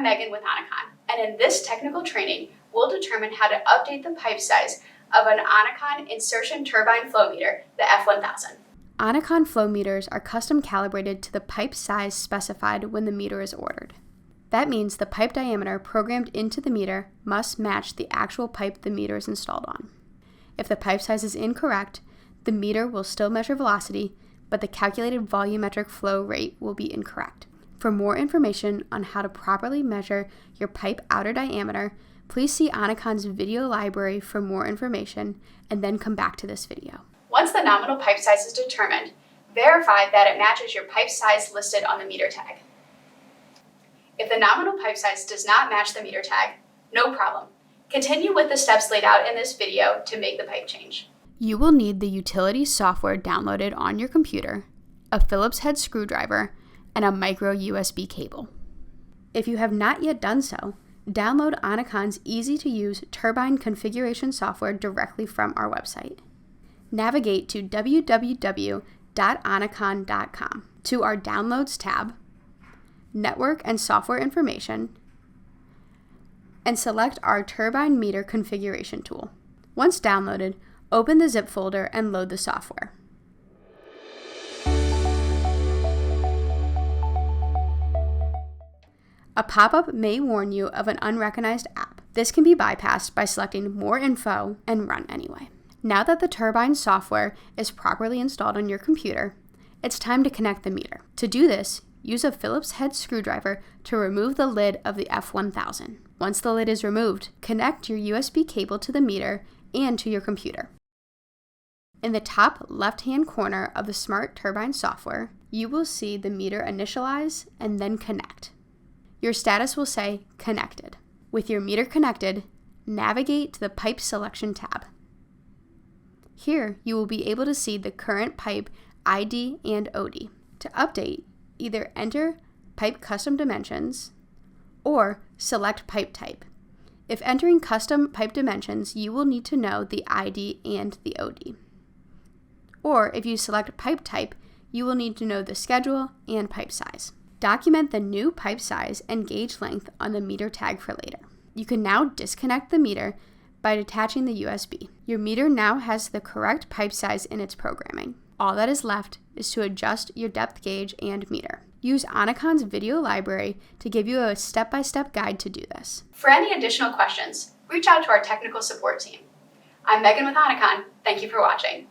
Megan with ONICON, and in this technical training, we'll determine how to update the pipe size of an ONICON Insertion Turbine flow meter, the F-1000. ONICON flow meters are custom calibrated to the pipe size specified when the meter is ordered. That means the pipe diameter programmed into the meter must match the actual pipe the meter is installed on. If the pipe size is incorrect, the meter will still measure velocity, but the calculated volumetric flow rate will be incorrect. For more information on how to properly measure your pipe outer diameter, please see ONICON's video library for more information and then come back to this video. Once the nominal pipe size is determined, verify that it matches your pipe size listed on the meter tag. If the nominal pipe size does not match the meter tag, no problem. Continue with the steps laid out in this video to make the pipe change. You will need the utility software downloaded on your computer, a Phillips head screwdriver, and a micro USB cable. If you have not yet done so, download ONICON's easy-to-use turbine configuration software directly from our website. Navigate to www.onicon.com to our Downloads tab, Network and Software Information, and select our Turbine Meter Configuration tool. Once downloaded, open the zip folder and load the software. A pop-up may warn you of an unrecognized app. This can be bypassed by selecting More Info and Run Anyway. Now that the turbine software is properly installed on your computer, it's time to connect the meter. To do this, use a Phillips head screwdriver to remove the lid of the F-1000. Once the lid is removed, connect your USB cable to the meter and to your computer. In the top left-hand corner of the Smart Turbine software, you will see the meter initialize and then connect. Your status will say Connected. With your meter connected, navigate to the Pipe Selection tab. Here, you will be able to see the current pipe ID and OD. To update, either enter Pipe Custom Dimensions or select Pipe Type. If entering custom pipe dimensions, you will need to know the ID and the OD. Or if you select pipe type, you will need to know the schedule and pipe size. Document the new pipe size and gauge length on the meter tag for later. You can now disconnect the meter by detaching the USB. Your meter now has the correct pipe size in its programming. All that is left is to adjust your depth gauge and meter. Use ONICON's video library to give you a step-by-step guide to do this. For any additional questions, reach out to our technical support team. I'm Megan with ONICON. Thank you for watching.